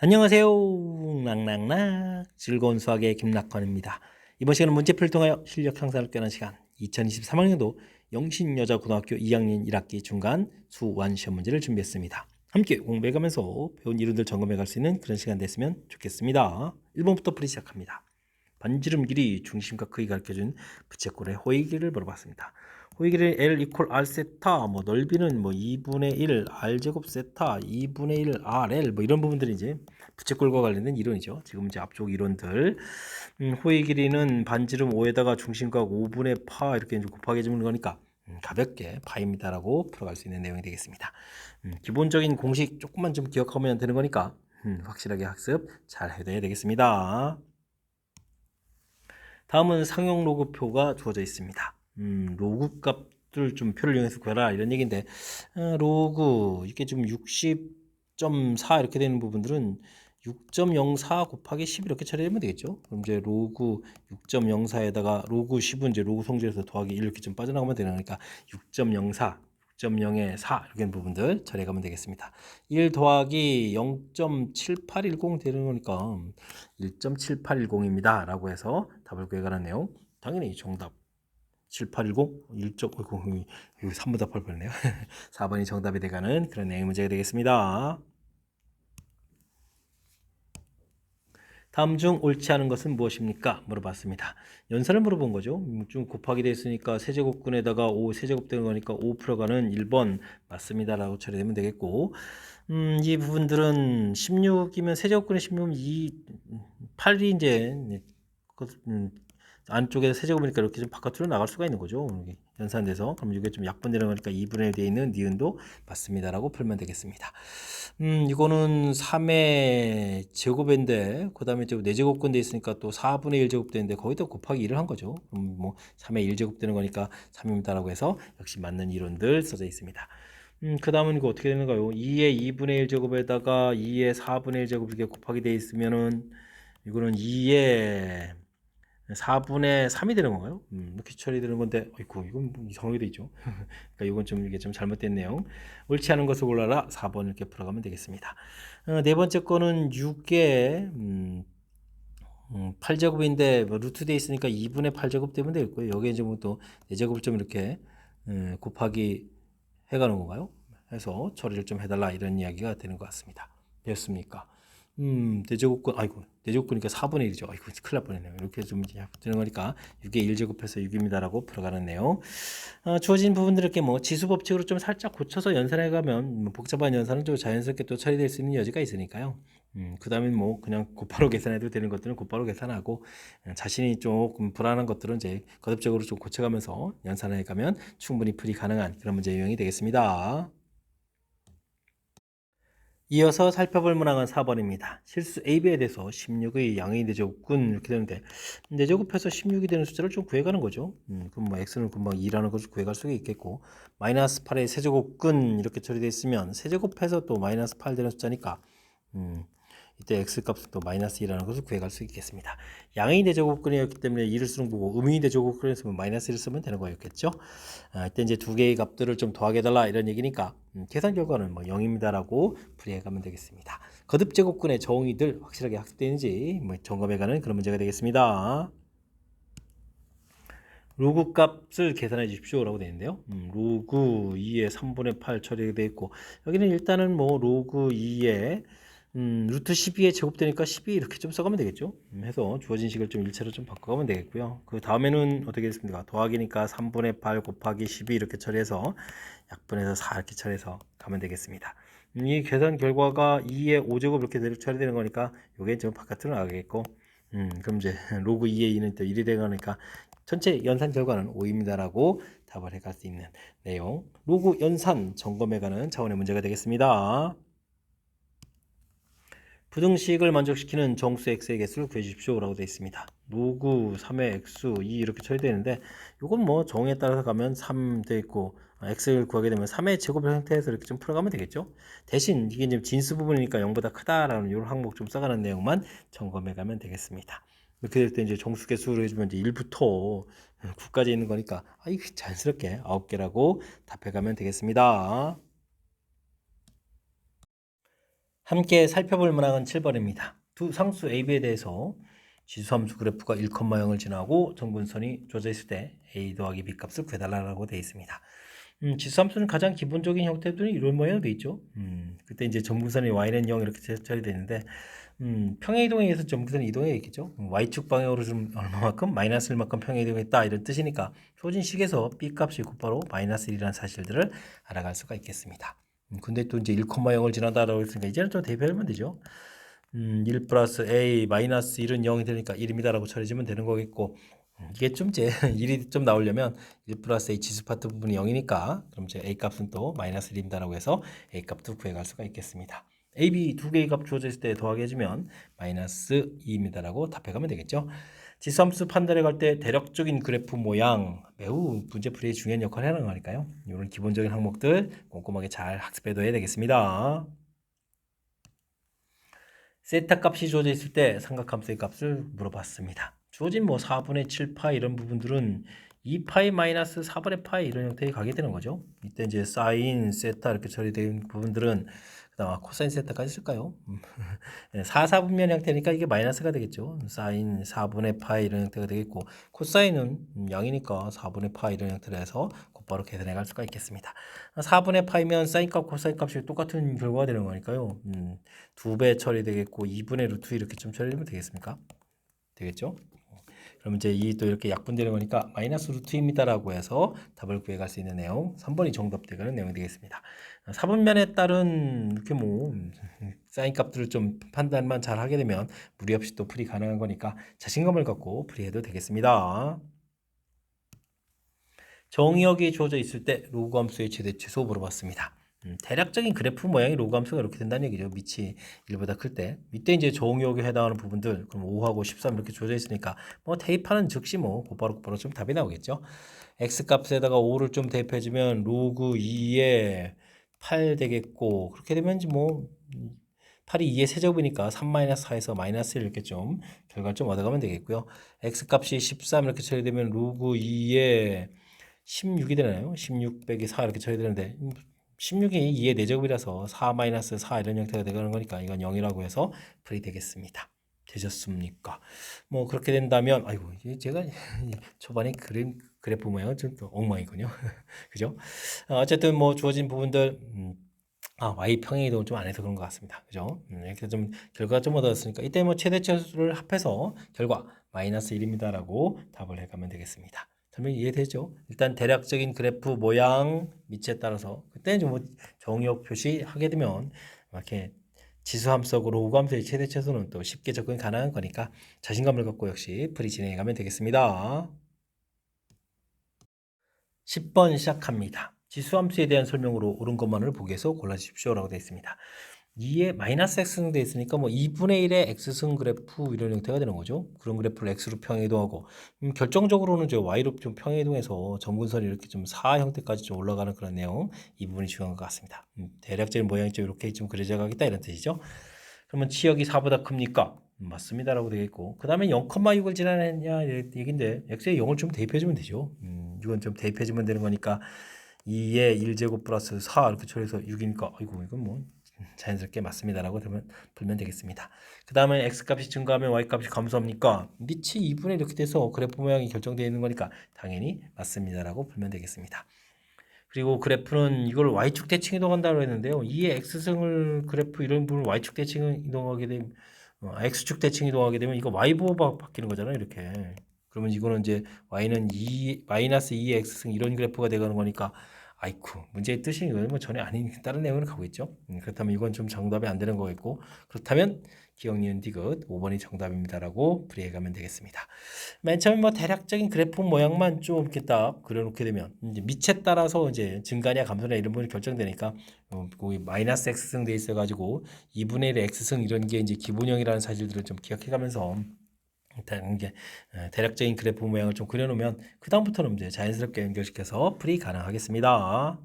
안녕하세요. 낭낭낭 즐거운 수학의 김낙헌입니다. 이번 시간은 문제풀이를 통하여 실력 향상을 꾀하는 시간 2023학년도 영신여자고등학교 2학년 1학기 중간 수완 시험 문제를 준비했습니다. 함께 공부해가면서 배운 이론들 점검해 갈 수 있는 그런 시간 됐으면 좋겠습니다. 1번부터 풀이 시작합니다. 반지름 길이, 중심과 크기 가르쳐준 부채꼴의 호의 길이를 물어봤습니다. 호의 길이는 L 이퀄 R 세타, 넓이는 2분의 1 R 제곱 세타, 2분의 1 RL 이런 부분들이 이제 부채꼴과 관련된 이론이죠. 지금 이제 앞쪽 이론들. 호의 길이는 반지름 5에다가 중심각 5분의 파 이렇게 이제 곱하기 해주는 거니까 가볍게 파입니다라고 풀어갈 수 있는 내용이 되겠습니다. 기본적인 공식 조금만 좀 기억하면 되는 거니까 확실하게 학습 잘 해야 되겠습니다. 다음은 상용 로그표가 주어져 있습니다. 로그 값들 좀 표를 이용해서 구해라 이런 얘기인데 로그 이게 지금 60.4 이렇게 되는 부분들은 6.04 곱하기 10 이렇게 처리하면 되겠죠. 그럼 이제 로그 6.04에다가 로그 10은 이제 로그 성질에서 더하기 1 이렇게 좀 빠져나가면 되니까 6.04 6.0에 4 이렇게 부분들 처리해가면 되겠습니다. 1 더하기 0.7810 되는 거니까 1.7810입니다 라고 해서 답을 구해가는 내용. 당연히 정답 7810 1.10 여기 3번 답할 뻔했네요. 4번이 정답이 돼가는 그런 내용 문제가 되겠습니다. 다음 중 옳지 않은 것은 무엇입니까? 물어봤습니다. 연산을 물어본 거죠. 좀 곱하기 되어 있으니까 세제곱근에다가 5 세제곱 되는 거니까 5 풀어가는 1번 맞습니다라고 처리되면 되겠고 이 부분들은 16이면 세제곱근에 16이면 8이 이제 안쪽에 세제곱이니까 이렇게 좀 바깥으로 나갈 수가 있는 거죠. 연산돼서. 그럼 이게 좀 약분되는 거니까 2분의 1 되어 있는 니은도 맞습니다라고 풀면 되겠습니다. 이거는 3의 제곱인데 그 다음에 4제곱근 돼 있으니까 또 4분의 1 제곱 되는데 거기다 곱하기 1을 한 거죠. 그럼 3의 1 제곱 되는 거니까 3입니다라고 해서 역시 맞는 이론들 써져 있습니다. 그 다음은 이거 어떻게 되는가요? 2의 2분의 1 제곱에다가 2의 4분의 1 제곱 이렇게 곱하기 돼 있으면은 이거는 2의 4분의 3이 되는 건가요? 이렇게 처리되는 건데, 아이고, 이건 이상하게 돼 있죠. 그러니까 이건 좀 이게 좀 잘못된 내용. 옳지 않은 것을 골라라. 4번 이렇게 풀어가면 되겠습니다. 네 번째 거는 6에 8제곱인데 루트 돼 있으니까 2분의 8제곱 되면 되겠고요. 여기에 이제 또 4제곱을 좀 이렇게 곱하기 해가는 건가요? 해서 처리를 좀 해달라 이런 이야기가 되는 것 같습니다. 되었습니까? 대제곱권, 아이고, 대제곱권이니까 4분의 1이죠. 아이고, 큰일 날 뻔했네요. 이렇게 좀 되는 거니까 6의 1제곱해서 6입니다라고 풀어가는 내용. 주어진 부분들 이렇게 지수법칙으로 좀 살짝 고쳐서 연산해 가면 복잡한 연산은 좀 자연스럽게 또 처리될 수 있는 여지가 있으니까요. 그 다음에 그냥 곧바로 계산해도 되는 것들은 곧바로 계산하고 자신이 조금 불안한 것들은 이제 거듭적으로 좀 고쳐가면서 연산해 가면 충분히 풀이 가능한 그런 문제 유형이 되겠습니다. 이어서 살펴볼 문항은 4번입니다. 실수 AB에 대해서 16의 양의 내제곱근 이렇게 되는데 내제곱해서 16이 되는 숫자를 좀 구해가는 거죠. 그럼 X는 금방 2라는 것을 구해갈 수가 있겠고 마이너스 8의 세제곱근 이렇게 처리되어 있으면 세제곱해서 또 마이너스 8 되는 숫자니까 이때 X값은 또 마이너스 2라는 것을 구해갈 수 있겠습니다. 양의 대제곱근이었기 때문에 2를 쓰는 거고 음의 대제곱근을 쓰면 마이너스 1을 쓰면 되는 거였겠죠. 이때 이제 두 개의 값들을 좀 더하게해달라 이런 얘기니까 계산 결과는 0입니다라고 풀이해가면 되겠습니다. 거듭 제곱근의 정의들 확실하게 학습되는지 점검해가는 그런 문제가 되겠습니다. 로그 값을 계산해 주십시오 라고 되어 있는데요. 로그 2의 3분의 8 처리되어 있고 여기는 일단은 로그 2의 루트 12에 제곱되니까 12 이렇게 좀 써가면 되겠죠. 해서 주어진 식을 좀 일체로 좀 바꿔가면 되겠고요. 그 다음에는 어떻게 됐습니까? 더하기니까 3분의 8 곱하기 12 이렇게 처리해서 약분해서 4 이렇게 처리해서 가면 되겠습니다. 이 계산 결과가 2의 5제곱 이렇게 처리되는 거니까 이게 좀 바깥으로 나가겠고 그럼 이제 로그 2의 2는 또 1이 되니까 전체 연산 결과는 5입니다라고 답을 해갈 수 있는 내용. 로그 연산 점검해가는 차원의 문제가 되겠습니다. 부등식을 만족시키는 정수 x의 개수를 구해주십시오 라고 되어 있습니다. 로그 3의 x 2 이렇게 처리되는데 이건 정에 따라서 가면 3 되어 있고 x를 구하게 되면 3의 제곱 형태에서 이렇게 좀 풀어가면 되겠죠. 대신 이게 이제 진수 부분이니까 0보다 크다라는 이런 항목 좀 써가는 내용만 점검해 가면 되겠습니다. 이렇게 될 때 이제 정수 개수를 해주면 이제 1부터 9까지 있는 거니까 이게 자연스럽게 9개라고 답해 가면 되겠습니다. 함께 살펴볼 문항은 7번입니다. 두 상수 AB에 대해서 지수함수 그래프가 1,0을 지나고 정분선이 주어져 있을 때 A 더하기 B 값을 구해달라고 되어 있습니다. 지수함수는 가장 기본적인 형태들이 이런 모양으로 되어 있죠. 그때 이제 정분선이 y는 0 이렇게 처리되어 있는데 평행 이동에 의해서 정분선이 이동해 있겠죠. y축 방향으로 좀 얼마만큼 마이너스 1만큼 평행 이동했다 이런 뜻이니까 조진식에서 b 값이 곧바로 마이너스 1이라는 사실들을 알아갈 수가 있겠습니다. 근데 또 이제 1,0을 지나다라고 했으니까 이제는 좀 대입하면 되죠. 1 플러스 a 마이너스 1은 0이 되니까 1입니다라고 처리해주면 되는 거겠고 이게 좀 이제 1이 좀 나오려면 1 플러스 a 지수 파트 부분이 0이니까 그럼 이제 a 값은 또 마이너스 1입니다라고 해서 a 값도 구해갈 수가 있겠습니다. a, b 두 개의 값 주어져 있을 때 더하게 해주면 마이너스 2입니다라고 답해가면 되겠죠. 지수함수 판단해 갈 때 대략적인 그래프 모양 매우 문제풀이에 중요한 역할을 하는 거니까요. 이런 기본적인 항목들 꼼꼼하게 잘 학습해둬야 되겠습니다. 세타 값이 주어져 있을 때 삼각함수의 값을 물어봤습니다. 주어진 뭐 4분의 7파이 이런 부분들은 2파이 마이너스 4분의 파이 이런 형태에 가게 되는 거죠. 이때 이제 사인, 세타 이렇게 처리된 부분들은 그다음 코사인 세타까지 쓸까요? 4, 4분면 형태니까 이게 마이너스가 되겠죠. 사인 4분의 파이 이런 형태가 되겠고 코사인은 양이니까 4분의 파이 이런 형태로 해서 곧바로 계산해 갈 수가 있겠습니다. 4분의 파이면 사인값, 코사인값이 똑같은 결과가 되는 거니까요. 2배 처리되겠고 2분의 루트 이렇게 좀 처리되면 되겠습니까? 되겠죠? 그럼 이제 이 또 이렇게 약분되는 거니까 마이너스 루트입니다라고 해서 답을 구해갈 수 있는 내용 3번이 정답되는 내용이 되겠습니다. 4분면에 따른 이렇게 뭐 사인 값들을 좀 판단만 잘 하게 되면 무리 없이 또 풀이 가능한 거니까 자신감을 갖고 풀이해도 되겠습니다. 정의역이 주어져 있을 때 로그 함수의 최대 최소 물어봤습니다. 대략적인 그래프 모양이 로그 함수가 이렇게 된다는 얘기죠. 밑이 1보다 클 때. 이때 이제 정의역에 해당하는 부분들, 그럼 5하고 13 이렇게 주어져 있으니까 뭐 대입하는 즉시 뭐 곧바로 좀 답이 나오겠죠. x 값에다가 5를 좀 대입해주면 로그 2에 8 되겠고 그렇게 되면 이제 뭐 8이 2의 세제곱이니까 3-4에서 마이너스 1 이렇게 좀 결과를 좀 얻어가면 되겠고요. x 값이 13 이렇게 처리되면 로그 2에 16이 되나요? 16 빼기 4 이렇게 처리되는데 16이 2의 4제곱이라서 4-4 이런 형태가 되는 거니까 이건 0이라고 해서 풀이 되겠습니다. 되셨습니까? 뭐 그렇게 된다면 아이고 제가 초반에 그래프 모양은 좀 엉망이군요. 그죠? 어쨌든 뭐 주어진 부분들 y 평행 이동을 좀 안 해서 그런 것 같습니다. 그죠? 이렇게 좀 결과가 좀 얻었으니까 이때 뭐 최대치수를 합해서 결과 마이너스 1입니다라고 답을 해가면 되겠습니다. 설명 이해되죠? 일단 대략적인 그래프 모양 밑에 따라서 그때 좀 뭐 정의역 표시하게 되면 이렇게 지수함수하고 우감수의 최대 최소는 또 쉽게 접근 가능한 거니까 자신감을 갖고 역시 풀이 진행해 가면 되겠습니다. 10번 시작합니다. 지수함수에 대한 설명으로 옳은 것만을 보기에서 골라주십시오라고 되어 있습니다. 2에 마이너스 x승 되어 있으니까 뭐 2분의 1의 x승 그래프 이런 형태가 되는 거죠. 그런 그래프를 x로 평행이동하고 결정적으로는 저 y로 좀 평행이동해서 점근선이 이렇게 좀 4 형태까지 좀 올라가는 그런 내용 이 부분이 중요한 것 같습니다. 대략적인 모양이 좀 이렇게 좀 그려져 가겠다 이런 뜻이죠. 그러면 치역이 4보다 큽니까? 맞습니다라고 되어 있고 그 다음에 0,6을 지나느냐 얘긴데 x에 0을 좀 대입해주면 되죠. 이건 좀 대입해주면 되는 거니까 2에 1제곱 플러스 4 이렇게 처리해서 6이니까 아이고 이건 뭐 자연스럽게 맞습니다라고 풀면 되겠습니다. 그 다음에 x값이 증가하면 y값이 감소합니까? 밑이 2분의 이렇게 돼서 그래프 모양이 결정되어 있는 거니까 당연히 맞습니다라고 풀면 되겠습니다. 그리고 그래프는 이걸 y축 대칭 이동한다고 했는데요. 2의 x승을 그래프 이런 부분을 y축 대칭 이동하게 되면 x축 대칭 이동하게 되면 이거 y부호가 바뀌는 거잖아요. 이렇게. 그러면 이거는 이제 y는 2 마이너스 2의 x승 이런 그래프가 되가는 거니까 아이쿠 문제의 뜻이 이거는 뭐 전혀 아닌 다른 내용을 가고 있죠. 그렇다면 이건 좀 정답이 안 되는 거겠고 그렇다면 기억 니은 디귿 5번이 정답입니다라고 풀이해 가면 되겠습니다. 맨 처음에 뭐 대략적인 그래프 모양만 좀 이렇게 딱 그려놓게 되면 이제 밑에 따라서 이제 증가냐 감소냐 이런 부분이 결정되니까 거기 마이너스 x승 돼 있어가지고 2분의 1 x승 이런 게 이제 기본형이라는 사실들을 좀 기억해가면서 일단 이게 대략적인 그래프 모양을 좀 그려놓으면 그 다음부터는 이제 자연스럽게 연결시켜서 풀이 가능하겠습니다.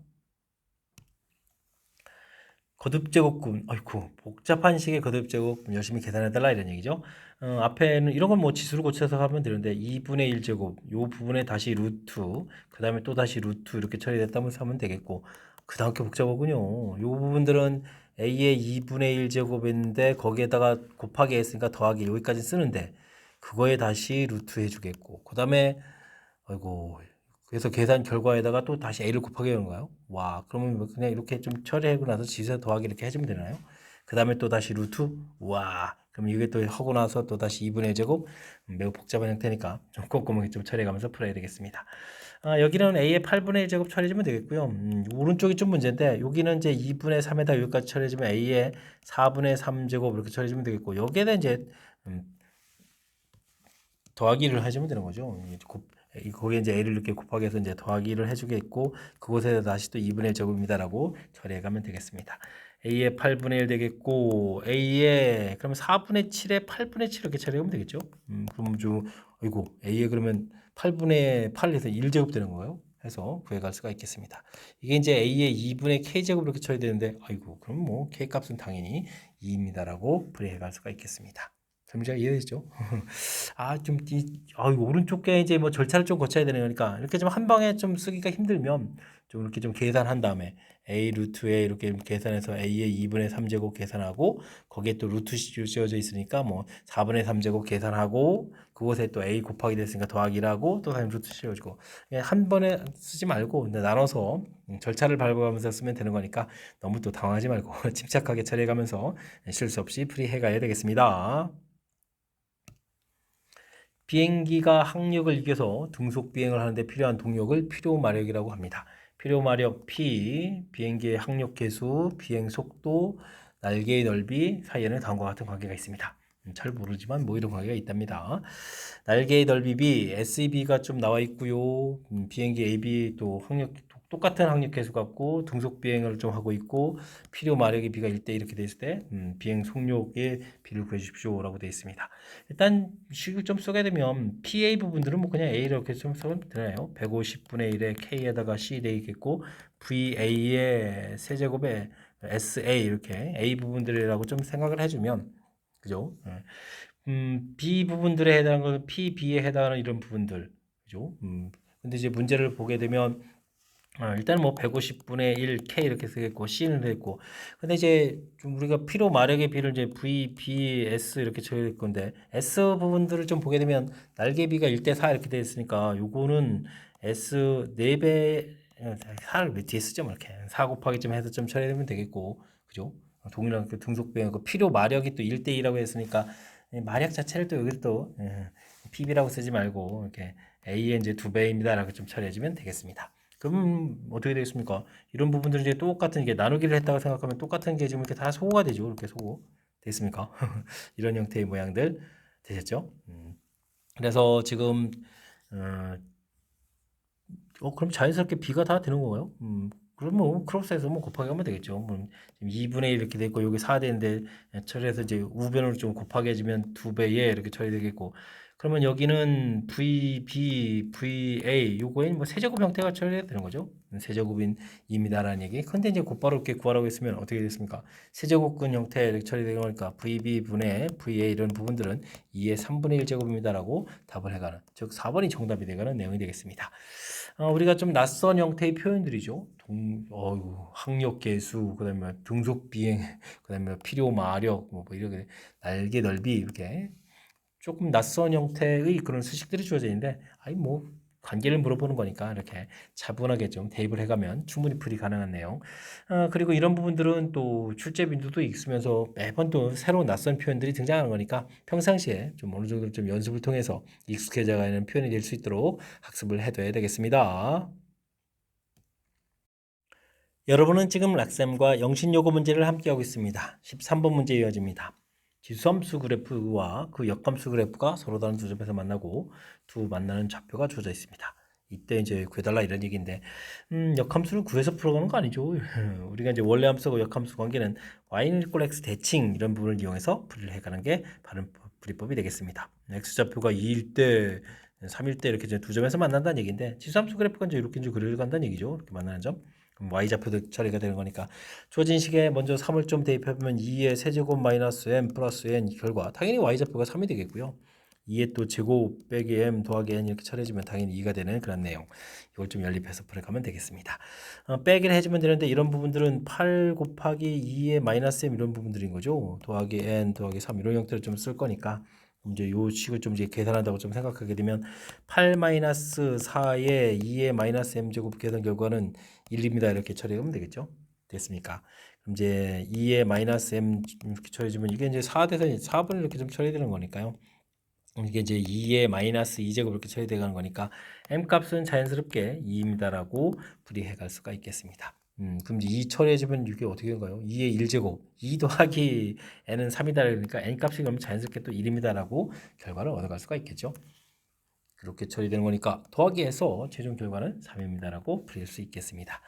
거듭제곱군, 아이고 복잡한 식의 거듭제곱 열심히 계산해달라 이런 얘기죠. 앞에는 이런 건 뭐 지수를 고쳐서 하면 되는데 2분의 1제곱 요 부분에 다시 루트 그 다음에 또 다시 루트 이렇게 처리됐다면 하면 되겠고 그 다음 게 복잡하군요. 요 부분들은 a의 2분의 1 제곱인데 거기에다가 곱하기 했으니까 더하기 여기까지 쓰는데 그거에 다시 루트 해주겠고 그 다음에 아이고 그래서 계산 결과에다가 또 다시 a를 곱하기 하는 거예요. 와 그러면 그냥 이렇게 좀 처리하고 나서 지수에 더하기 이렇게 해주면 되나요? 그 다음에 또 다시 루트 와 그럼 이게 또 하고 나서 또 다시 2분의 1 제곱 매우 복잡한 형태니까 좀 꼼꼼하게 좀 처리해가면서 풀어야 되겠습니다. 여기는 a의 8분의 1 제곱 처리해주면 되겠고요. 오른쪽이 좀 문제인데 여기는 이제 2분의 3에다 여기까지 처리해주면 a의 4분의 3 제곱 이렇게 처리해주면 되겠고 여기에다 이제 더하기를 해주면 되는 거죠. 거기에 이제 a를 이렇게 곱하기 해서 이제 더하기를 해주겠고 그곳에 다시 또 2분의 1 제곱입니다라고 처리해가면 되겠습니다. a의 8분의 1 되겠고 a의 그러면 4분의 7에 8분의 7 이렇게 처리하면 되겠죠. 그러면 좀 아이고 a의 그러면 8분의 8에서 1제곱 되는 거예요. 해서 구해갈 수가 있겠습니다. 이게 이제 a의 2분의 k제곱 이렇게 처리 되는데 아이고 그럼 뭐 k 값은 당연히 2입니다라고 풀이해갈 수가 있겠습니다. 설명이 이해되시죠? 이거 오른쪽 게 이제 뭐 절차를 좀 거쳐야 되는 거니까 이렇게 좀 한 방에 좀 쓰기가 힘들면 좀 이렇게 좀 계산한 다음에 a 루트에 이렇게 계산해서 a의 2분의 3제곱 계산하고 거기에 또 루트 씌워져 있으니까 뭐 4분의 3제곱 계산하고 그곳에 또 a 곱하기 됐으니까 더하기라고 또 다시 루트 씌워주고 한 번에 쓰지 말고 나눠서 절차를 밟아가면서 쓰면 되는 거니까 너무 또 당황하지 말고 침착하게 처리해가면서 실수 없이 풀이해가야 되겠습니다. 비행기가 항력을 이겨서 등속 비행을 하는데 필요한 동력을 필요 마력이라고 합니다. 필요 마력 P, 비행기의 항력 계수, 비행 속도, 날개의 넓이 사이에는 다음과 같은 관계가 있습니다. 잘 모르지만 뭐 이런 관계가 있답니다. 날개의 넓이 B, SEB가 좀 나와 있고요. 비행기 AB 또 항력 똑같은 항력 계수 같고 등속 비행을 좀 하고 있고 필요 마력의 B가 1대 이렇게 돼 있을 때 비행 속력의 B를 구해 주십시오라고 되어 있습니다. 일단 식을 좀 쓰게 되면 PA 부분들은 뭐 그냥 A 이렇게 좀 쓰면 되나요? 150분의 1에 K에다가 C 되겠고 VA의 세제곱에 SA 이렇게 A 부분들이라고 좀 생각을 해주면 그죠? B 부분들에 해당하는 것은 PB에 해당하는 이런 부분들 그죠? 근데 이제 문제를 보게 되면 일단 뭐 150분의 1 K 이렇게 쓰겠고 C는 했고 근데 이제 좀 우리가 피로 마력의 B를 이제 V, B, S 이렇게 처리할 건데 S 부분들을 좀 보게 되면 날개비가 1대 4 이렇게 되어 있으니까 요거는 S 4배 4를 왜 뒤에 쓰죠? 뭐 이렇게 4 곱하기 좀 해서 좀 처리하면 되겠고 그죠? 동일한 그 등속배행 그 필요 마력이 또 1대 2라고 했으니까 마력 자체를 또 여기 또 PB라고 쓰지 말고 이렇게 A의 이제 2배입니다라고 좀 처리해주면 되겠습니다. 그럼 어떻게 되겠습니까? 이런 부분들은 이제 똑같은 게 나누기를 했다고 생각하면 똑같은 게 지금 이렇게 다 소호가 되죠. 이렇게 소호 됐습니까? 이런 형태의 모양들 되셨죠? 그래서 지금 그럼 자연스럽게 B가 다 되는 건가요? 그럼 뭐 크로스해서 뭐 곱하기 하면 되겠죠. 지금 2분의 1 이렇게 됐고 여기 4 되는데 처리해서 이제 우변으로 좀 곱하기 해주면 2배에 이렇게 처리되겠고 그러면 여기는 VB, VA 요거엔 뭐 세제곱 형태가 처리해야 되는 거죠. 세제곱인 2입니다라는 얘기. 근데 이제 곧바로 이렇게 구하라고 했으면 어떻게 됐습니까? 세제곱근 형태 이렇게 처리되는 거니까 VB 분의 VA 이런 부분들은 2의 3분의 1 제곱입니다라고 답을 해가는 즉 4번이 정답이 되가는 내용이 되겠습니다. 우리가 좀 낯선 형태의 표현들이죠. 항력 계수, 그다음에 등속 비행, 그다음에 필요 마력, 뭐 이렇게 날개 넓이 이렇게 조금 낯선 형태의 그런 수식들이 주어져 있는데, 뭐 관계를 물어보는 거니까 이렇게 차분하게 좀 대입을 해가면 충분히 풀이 가능한 내용. 그리고 이런 부분들은 또 출제 빈도도 있으면서 매번 또 새로운 낯선 표현들이 등장하는 거니까 평상시에 좀 어느 정도 좀 연습을 통해서 익숙해져 가는 표현이 될 수 있도록 학습을 해둬야 되겠습니다. 여러분은 지금 락쌤과 영신요거 문제를 함께하고 있습니다. 13번 문제 이어집니다. 지수함수 그래프와 그 역함수 그래프가 서로 다른 두 점에서 만나고 두 만나는 좌표가 주어져 있습니다. 이때 이제 구해달라 이런 얘기인데 역함수를 구해서 풀어가는 거 아니죠. 우리가 이제 원래 함수하고 역함수 관계는 y는 equal x 대칭 이런 부분을 이용해서 풀이를 해가는 게 바로 풀이법이 되겠습니다. x좌표가 2일 때 3일 때 이렇게 두 점에서 만난다는 얘기인데 지수함수 그래프가 이제 이렇게 그려간다는 얘기죠. 이렇게 만나는 점. 그럼 y좌표도 처리가 되는 거니까 주어진 식에 먼저 3을 좀 대입해보면 2의 세제곱 마이너스 m 플러스 n 결과 당연히 y좌표가 3이 되겠고요. 2의 또 제곱 빼기 m 더하기 n 이렇게 처리해주면 당연히 2가 되는 그런 내용. 이걸 좀 연립해서 풀어가면 되겠습니다. 빼기를 해주면 되는데 이런 부분들은 8 곱하기 2의 마이너스 m 이런 부분들인 거죠. 더하기 n 더하기 3 이런 형태를 좀 쓸 거니까 이제 요 식을 좀 이제 계산한다고 좀 생각하게 되면 8 마이너스 4의 2의 마이너스 m 제곱 계산 결과는 1입니다. 이렇게 처리하면 되겠죠. 됐습니까? 그럼 이제 2의 마이너스 m 이렇게 처리해주면 이게 이제 4 대서 4분의 이렇게 좀 처리되는 거니까요. 이게 이제 2의 마이너스 2제곱 이렇게 처리되어 가는 거니까 m 값은 자연스럽게 2입니다라고 풀이해 갈 수가 있겠습니다. 그럼 이제 2 처리해주면 이게 어떻게 된가요? 2의 1제곱 2 더하기 n은 3이다 그러니까 n 값이 그러면 자연스럽게 또 1입니다라고 결과를 얻어갈 수가 있겠죠. 그렇게 처리되는 거니까 더하기해서 최종 결과는 3입니다라고 풀일 수 있겠습니다.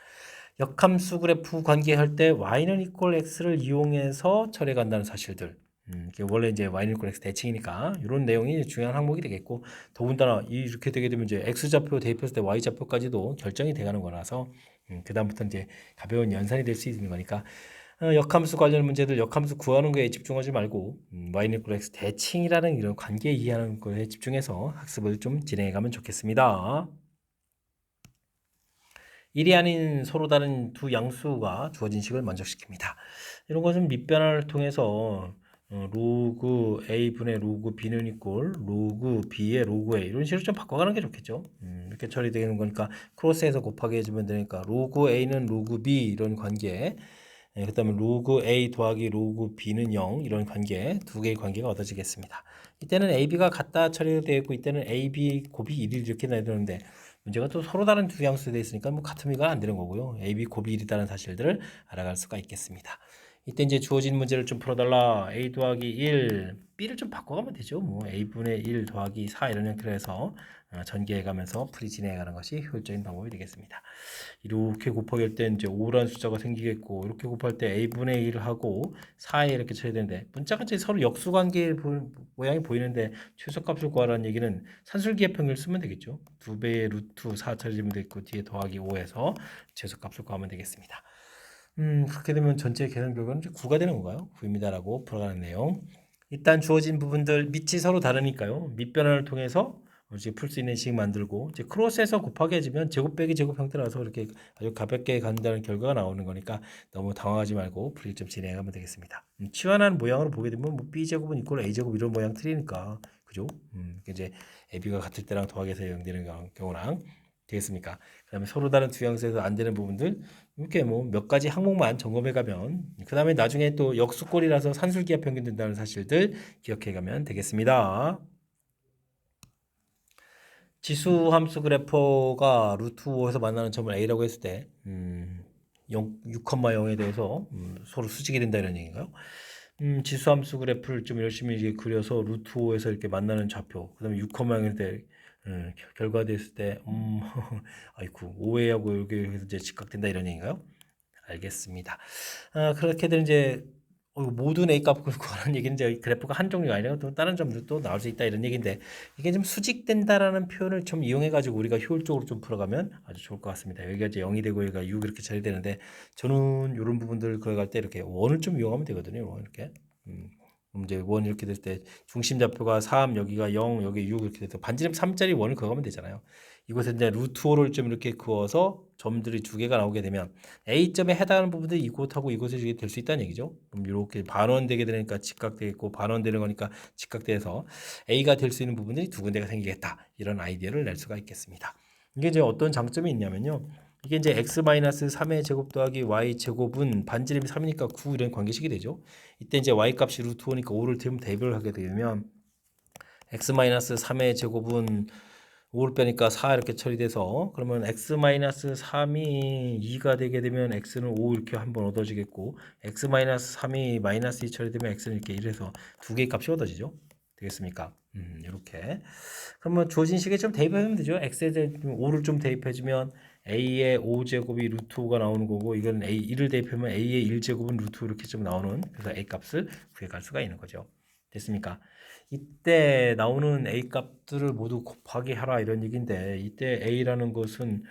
역함수 그래프 관계할 때 y는 equal x를 이용해서 처리해 간다는 사실들. 원래 이제 y는 equal x 대칭이니까 이런 내용이 중요한 항목이 되겠고 더군다나 이렇게 되게 되면 이제 x좌표 대입했을 때 y좌표까지도 결정이 돼가는 거라서 그 다음부터 이제 가벼운 연산이 될 수 있는 거니까 역함수 관련 문제들 역함수 구하는 거에 집중하지 말고 y는 equal x 대칭이라는 이런 관계 이해하는 거에 집중해서 학습을 좀 진행해 가면 좋겠습니다. 일이 아닌 서로 다른 두 양수가 주어진 식을 만족시킵니다. 이런 것은 밑변환을 통해서 로그 a분의 로그 b는 이꼴 로그 b의 로그 a 이런 식으로 좀 바꿔가는 게 좋겠죠. 이렇게 처리되는 거니까 크로스해서 곱하기 해주면 되니까 로그 a는 로그 b 이런 관계 그 다음에 로그 a 더하기 로그 b는 0 이런 관계 두 개의 관계가 얻어지겠습니다. 이때는 ab가 같다 처리되어 있고 이때는 ab 곱이 1이 이렇게 나야 되는데 문제가 또 서로 다른 두 양수에 되어 있으니까 뭐 같은 의미가 안 되는 거고요. ab 곱이 1이라는 사실들을 알아갈 수가 있겠습니다. 이때 이제 주어진 문제를 좀 풀어달라. a 더하기 1, b를 좀 바꿔가면 되죠. 뭐 a분의 1 더하기 4 이런 형태로 해서 전개해가면서 풀이 진행해가는 것이 효율적인 방법이 되겠습니다. 이렇게 곱하기 할 때 이제 5라는 숫자가 생기겠고 이렇게 곱할 때 a분의 1을 하고 4에 이렇게 쳐야 되는데 문자가 이제 서로 역수관계 모양이 보이는데 최소값을 구하라는 얘기는 산술기의 평균을 쓰면 되겠죠. 2배의 루트 4 처리하면 되겠고 뒤에 더하기 5에서 최소값을 구하면 되겠습니다. 그렇게 되면 전체 계산 결과는 9가 되는 건가요? 9입니다라고 풀어가는 내용. 일단 주어진 부분들 밑이 서로 다르니까요. 밑변환을 통해서 이제 풀 수 있는 식 만들고 이제 크로스해서 곱하기 해주면 제곱 빼기 제곱 형태라서 이렇게 아주 가볍게 간다는 결과가 나오는 거니까 너무 당황하지 말고 풀이 좀 진행하면 되겠습니다. 치환한 모양으로 보게 되면 뭐 b제곱은 이꼴 a제곱 이런 모양 틀리니까 그죠? 이제 ab가 같을 때랑 더하기해서 해당되는 경우랑 되겠습니까? 그다음에 서로 다른 두 양수에서 안 되는 부분들 이렇게 뭐 몇 가지 항목만 점검해 가면 그 다음에 나중에 또 역수꼴이라서 산술기하 평균 된다는 사실들 기억해 가면 되겠습니다. 지수 함수 그래퍼가 루트 5에서 만나는 점을 a라고 했을 때 6,0에 대해서 서로 수직이 된다 이런 얘기인가요? 지수 함수 그래프를 좀 열심히 이제 그려서 루트 5에서 이렇게 만나는 좌표 그 다음에 6,0일 때 결과 됐을 때 아이쿠 5회하고 여기 이제 직각된다 이런 얘기인가요? 알겠습니다. 그렇게 되면 이제 모든 A 값을 구하는 얘기는 이제 그래프가 한 종류가 아니라 또 다른 점들도 나올 수 있다 이런 얘기인데 이게 좀 수직된다라는 표현을 좀 이용해 가지고 우리가 효율적으로 좀 풀어가면 아주 좋을 것 같습니다. 여기가 이제 0이 되고 여기가 6 이렇게 처리되는데 저는 이런 부분들 그려갈 때 이렇게 원을 좀 이용하면 되거든요. 원 이렇게. 이제 원 이렇게 됐을 때 중심 좌표가 3 여기가 0 여기 6 이렇게 돼서 반지름 3짜리 원을 그어가면 되잖아요. 이곳에 이제 루트 5를 좀 이렇게 그어서 점들이 두 개가 나오게 되면 A점에 해당하는 부분들이 이곳하고 이곳에 될 수 있다는 얘기죠. 그럼 이렇게 반원되게 되니까 직각되겠고 반원되는 거니까 직각돼서 A가 될 수 있는 부분들이 두 군데가 생기겠다. 이런 아이디어를 낼 수가 있겠습니다. 이게 이제 어떤 장점이 있냐면요. 이게 이제 x-3의 제곱 더하기 y 제곱은 반지름이 3이니까 9 이런 관계식이 되죠. 이때 이제 y 값이 루트 5니까 5를 대입을 하게 되면 x-3의 제곱은 5를 빼니까 4 이렇게 처리돼서 그러면 x-3이 2가 되게 되면 x는 5 이렇게 한번 얻어지겠고 x-3이 마이너스 2 처리되면 x는 이렇게 1해서 두 개의 값이 얻어지죠. 되겠습니까? 이렇게 그러면 주어진 식에 좀 대입하면 되죠. x에 5를 좀 대입해주면 a의 5제곱이 루트 5가 나오는 거고 이건 a 1을 대입하면 a의 1제곱은 루트 5 이렇게 좀 나오는 그래서 a 값을 구해갈 수가 있는 거죠. 됐습니까? 이때 나오는 a 값들을 모두 곱하기 하라 이런 얘기인데 이때 a라는 것은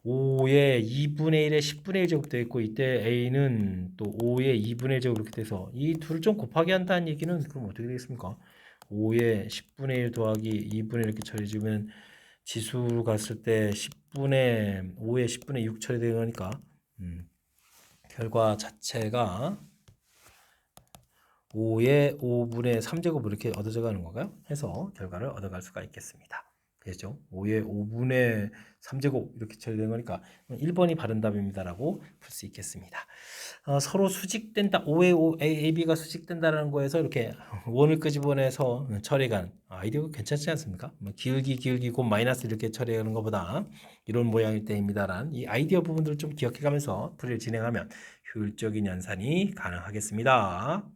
5의 2분의 1의 10분의 1 제곱 되어 있고 이때 a는 또 5의 2분의 1 제곱 이렇게 돼서 이 둘을 좀 곱하기 한다는 얘기는 그럼 어떻게 되겠습니까? 5에 10분의 1 더하기 2분의 1 이렇게 처리해주면 지수로 갔을 때 10분의 5에 10분의 6 처리되는 거니까 결과 자체가 5에 5분의 3제곱 이렇게 얻어져 가는 건가요? 해서 결과를 얻어갈 수가 있겠습니다. 되죠? 5에 5분의 3제곱 이렇게 처리되는 거니까 1번이 바른 답입니다라고 풀 수 있겠습니다. 서로 수직된다. 5에 5, A, B가 수직된다라는 거에서 이렇게 원을 끄집어내서 처리하는 아이디어가 괜찮지 않습니까? 기울기 곧 마이너스 이렇게 처리하는 것보다 이런 모양일 때입니다라는 이 아이디어 부분들을 좀 기억해가면서 풀이를 진행하면 효율적인 연산이 가능하겠습니다.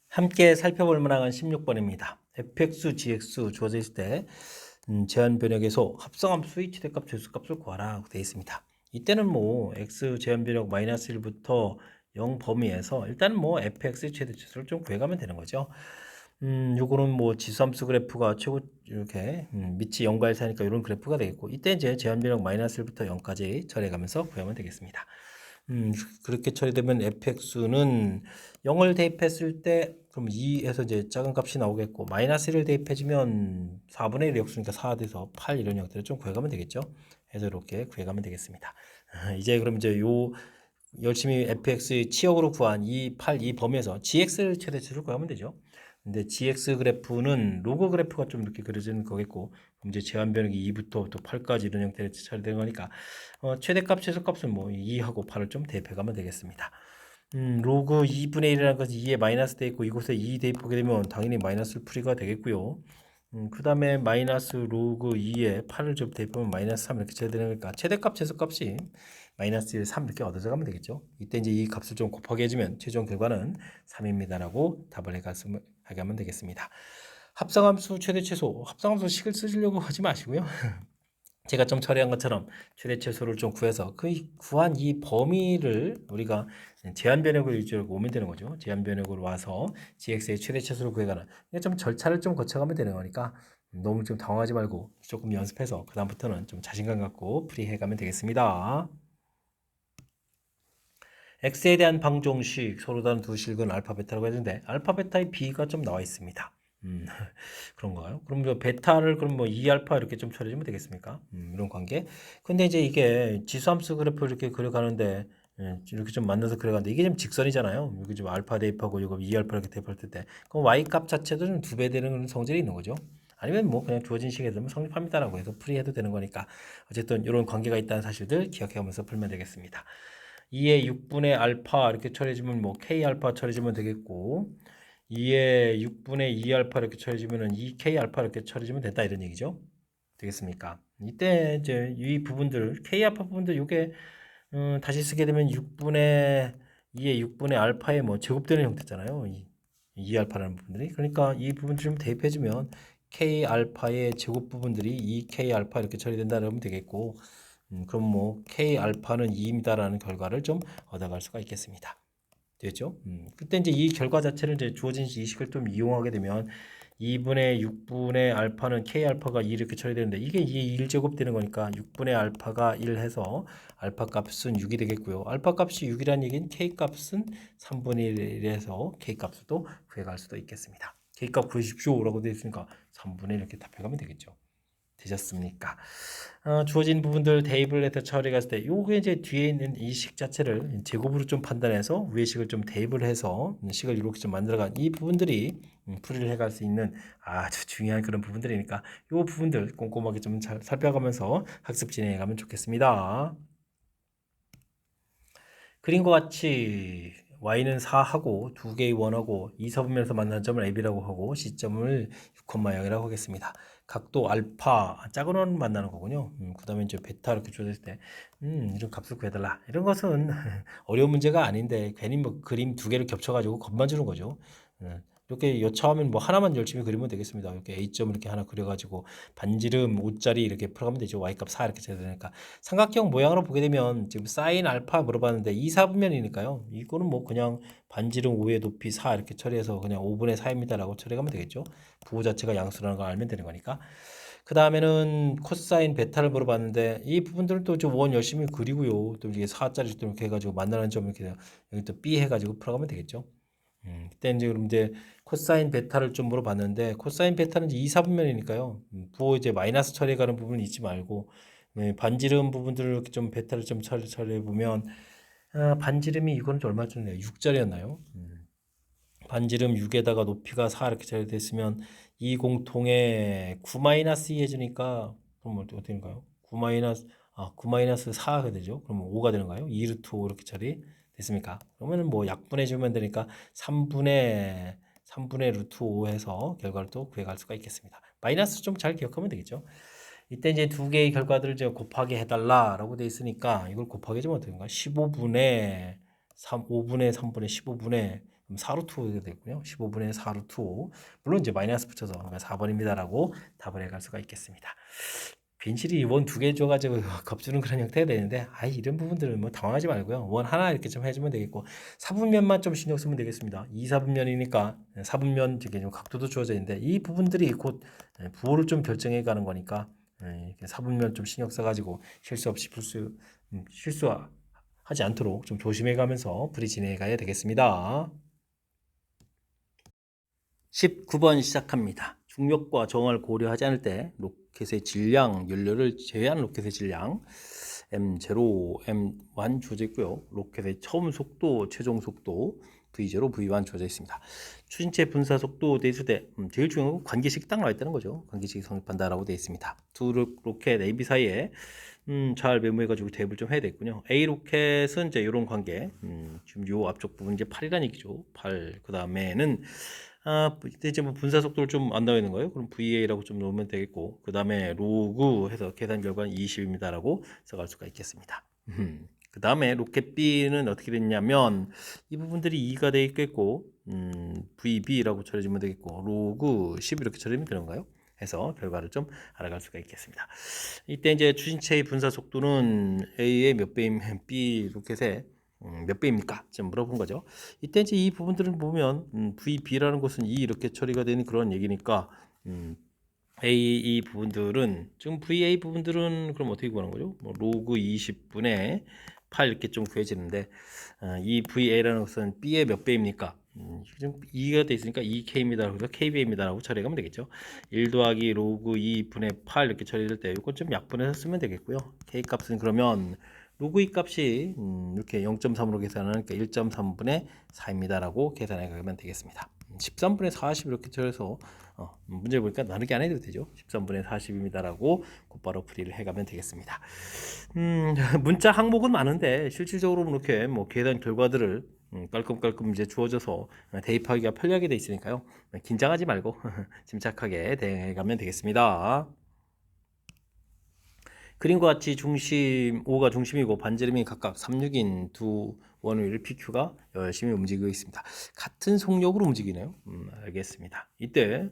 함께 살펴볼 문항은 16번입니다. fx, gx 주어져 있을 때 제한 변역에서 합성함수의 최대값, 최소값을 구하라 되어 있습니다. 이때는 뭐 x 제한 변역 마이너스 1부터 0 범위에서 일단은 뭐 fx의 최대 최소를 좀 구해가면 되는 거죠. 요거는 뭐 지수함수 그래프가 최고 이렇게 밑이 0과 1 사이니까 이런 그래프가 되겠고 이때 이제 제한 변역 마이너스 1부터 0까지 처리해가면서 구하면 되겠습니다. 그렇게 처리되면 fx는 0을 대입했을 때 그럼 2에서 이제 작은 값이 나오겠고 마이너스 1을 대입해주면 4분의 1 역수니까 4 돼서 8 이런 형태를 좀 구해가면 되겠죠. 해서 이렇게 구해가면 되겠습니다. 이제 그럼 이제 요 열심히 fx의 치역으로 구한 이 8, 이 범위에서 gx를 최대치로 구하면 되죠. 근데 gx 그래프는 로그 그래프가 좀 이렇게 그려지는 거겠고 이제 제한 변역이 2부터 또 8까지 이런 형태로 처리되는 거니까 최대값, 최소값은 뭐 2하고 8을 좀 대입해 가면 되겠습니다. 로그 2분의 1이라는 것은 2에 마이너스 돼 있고 이곳에 2 대입하게 되면 당연히 마이너스 풀이가 되겠고요. 그 다음에 마이너스 로그 2에 8을 좀 대입하면 마이너스 3 이렇게 처리되는 거니까 최대값, 최소값이 마이너스 1, 3 이렇게 얻어져 가면 되겠죠. 이때 이제 이 값을 좀 곱하게 해주면 최종 결과는 3입니다라고 답을 하게 하면 되겠습니다. 합성함수 최대 최소, 합성함수 식을 쓰시려고 하지 마시고요. 제가 좀 처리한 것처럼 최대 최소를 좀 구해서 그 구한 이 범위를 우리가 제한 변역을 위주로 오면 되는 거죠. 제한 변역으로 와서 gx의 최대 최소를 구해가는 좀 절차를 좀 거쳐가면 되는 거니까 너무 좀 당황하지 말고 조금 연습해서 그 다음부터는 좀 자신감 갖고 풀이해가면 되겠습니다. x에 대한 방정식 서로 다른 두 실근 알파 베타라고 했는데 알파 베타의 b가 좀 나와 있습니다. 그런가요? 그럼 뭐 베타를 그럼 뭐 2알파 이렇게 좀 처리하면 되겠습니까? 이런 관계. 근데 이제 이게 지수함수 그래프 이렇게 그려가는데 이렇게 좀 만나서 그려가는데 이게 좀 직선이잖아요. 여기 좀 알파 대입하고 이거 2알파 이렇게 대입할 때 그럼 y 값 자체도 좀 2배 되는 성질이 있는 거죠. 아니면 뭐 그냥 주어진 식에 되면 성립합니다라고 해서 풀이해도 되는 거니까 어쨌든 이런 관계가 있다는 사실들 기억해가면서 풀면 되겠습니다. 2의 6분의 알파 이렇게 처리해주면 뭐 k 알파 처리해주면 되겠고 2의 6분의 2 알파 이렇게 처리해주면은 2k 알파 이렇게 처리해주면 된다 이런 얘기죠. 되겠습니까? 이때 이제 이 부분들 k 알파 부분들 이게 다시 쓰게 되면 6분의 2의 6분의 알파의 뭐 제곱되는 형태잖아요. 2 알파라는 부분들이 그러니까 이 부분들 좀 대입해주면 k 알파의 제곱 부분들이 2k 알파 이렇게 처리된다 그러면 되겠고 그럼 뭐 k 알파는 2입니다라는 결과를 좀 얻어갈 수가 있겠습니다. 되죠? 그때 이제 이 결과 자체를 이제 주어진 이 식을 좀 이용하게 되면 2분의 6분의 알파는 k 알파가 2 이렇게 처리되는데 이게 2 1제곱 되는 거니까 6분의 알파가 1 해서 알파 값은 6이 되겠고요. 알파 값이 6이라는 얘기는 k 값은 3분의 1에서 k 값을 또 구해갈 수도 있겠습니다. k 값 구해주십시오라고 되어 있으니까 3분의 1 이렇게 답해가면 되겠죠. 되셨습니까? 주어진 부분들 대입을 해서 처리가 했을 때 요게 이제 뒤에 있는 이 식 자체를 제곱으로 좀 판단해서 위의 식을 좀 대입을 해서 식을 이렇게 좀 만들어간 이 부분들이 풀이를 해갈 수 있는 아주 중요한 그런 부분들이니까 요 부분들 꼼꼼하게 좀 잘 살펴가면서 학습 진행해가면 좋겠습니다. 그림과 같이 y는 4하고 두 개의 원하고 이 서분면에서 만나는 점을 ab라고 하고 C점을 6,0이라고 하겠습니다. 각도 알파 작은 원 만나는 거군요. 그 다음에 이제 베타 이렇게 주어졌을 때 이런 값을 구해달라. 이런 것은 어려운 문제가 아닌데 괜히 뭐 그림 두 개를 겹쳐가지고 겁만 주는 거죠. 이렇게 여차하면 뭐 하나만 열심히 그리면 되겠습니다. 이렇게 A점 이렇게 하나 그려가지고 반지름 5짜리 이렇게 풀어가면 되죠. Y값 4 이렇게 쳐야 되니까. 삼각형 모양으로 보게 되면 지금 사인 알파 물어봤는데 2사분면이니까요. 이거는 뭐 그냥 반지름 5의 높이 4 이렇게 처리해서 그냥 5분의 4입니다라고 처리하면 되겠죠. 부호 자체가 양수라는 걸 알면 되는 거니까. 그 다음에는 코사인 베타를 물어봤는데 이 부분들은 또 좀 원 열심히 그리고요. 또 이게 4짜리 또 이렇게 해가지고 만나는 점 이렇게 여기 또 B 해가지고 풀어가면 되겠죠. 그때 이제 코사인 베타를 좀 물어봤는데 코사인 베타는 이제 2, 4분면이니까요. 부호 이제 마이너스 처리해 가는 부분은 잊지 말고 반지름 부분들을 이렇게 좀 베타를 좀 처리해 보면 반지름이 이거는 얼마쯤 돼요? 6짜리였나요? 반지름 6에다가 높이가 4 이렇게 처리됐으면 이 공통에 9-2 해주니까 그럼 어떻게 되는가요? 9 4가 되죠. 그러면 5가 되는가요? 2 루트 5 이렇게 처리 됐습니까? 그러면은 뭐 약분해 주면 되니까 3분의 루트 5 해서 결과를 또 구해갈 수가 있겠습니다. 마이너스 좀 잘 기억하면 되겠죠. 이때 이제 두 개의 결과들을 이제 곱하기 해달라라고 돼 있으니까 이걸 곱하기 해주면 어떻게 되는가? 15분의 3, 5분의 3분의 15분의 4루트 5가 되고요. 15분의 4루트 5. 물론 이제 마이너스 붙여서 4번입니다라고 답을 해갈 수가 있겠습니다. 빈실이 원 두 개 줘가지고 겁주는 그런 형태가 되는데 이런 부분들은 뭐 당황하지 말고요. 원 하나 이렇게 좀 해주면 되겠고 4분면만 좀 신경 쓰면 되겠습니다. 2, 4분면이니까 4분면 되게 좀 각도도 주어져 있는데 이 부분들이 곧 부호를 좀 결정해 가는 거니까 4분면 좀 신경 써가지고 실수 없이 실수하지 않도록 좀 조심해 가면서 풀이 진행해 가야 되겠습니다. 19번 시작합니다. 중력과 저항을 고려하지 않을 때 로켓의 질량, 연료를 제외한 로켓의 질량 M0, M1 주어져 있고요. 로켓의 처음 속도, 최종 속도 V0, V1 주어져 있습니다. 추진체 분사 속도 대수대 제일 중요한 건 관계식이 딱 나와 있다는 거죠. 관계식이 성립한다라고 되어 있습니다. 두 로켓 A, B 사이에 잘 메모해가지고 대입을 좀 해야 되겠군요. A 로켓은 이제 이런 관계, 지금 요 앞쪽 부분 이제 8이라는 얘기죠. 8. 그 다음에는 이때 이제 뭐 분사 속도를 좀 안 나와 있는 거예요. 그럼 VA라고 좀 넣으면 되겠고, 그 다음에 로그 해서 계산 결과는 20입니다라고 써갈 수가 있겠습니다. 그 다음에 로켓 B는 어떻게 됐냐면 이 부분들이 2가 되어 있겠고, VB라고 처리해주면 되겠고, 로그 10 이렇게 처리하면 되는가요? 해서 결과를 좀 알아갈 수가 있겠습니다. 이때 이제 추진체의 분사 속도는 A의 몇 배임 B 로켓의 몇 배입니까? 좀 물어본 거죠. 이때 이제 이 부분들을 보면 VB라는 것은 2 이렇게 처리가 되는 그런 얘기니까 A 이 부분들은 지금 VA 부분들은 그럼 어떻게 구하는 거죠? 뭐 로그 20분의 8 이렇게 좀 구해지는데 이 VA라는 것은 B의 몇 배입니까? 지금 2가 돼 있으니까 2K입니다. 그래서 KB입니다라고 처리하면 되겠죠. 1 더하기 로그 2분의 8 이렇게 처리될 때 이건 좀 약분해서 쓰면 되겠고요. K 값은 그러면 로그 2 값이 이렇게 0.3으로 계산하니까 1.3분의 4입니다라고 계산해 가면 되겠습니다. 13분의 40 이렇게 처리해서 문제 보니까 나누기 안 해도 되죠. 13분의 40입니다라고 곧바로 풀이를 해가면 되겠습니다. 문자 항목은 많은데 실질적으로 이렇게 뭐 계산 결과들을 깔끔깔끔 이제 주어져서 대입하기가 편리하게 돼 있으니까요. 긴장하지 말고 침착하게 대응해가면 되겠습니다. 그림과 같이 중심 5가 중심이고 반지름이 각각 36인 두 원의 PQ가 열심히 움직이고 있습니다. 같은 속력으로 움직이네요. 알겠습니다. 이때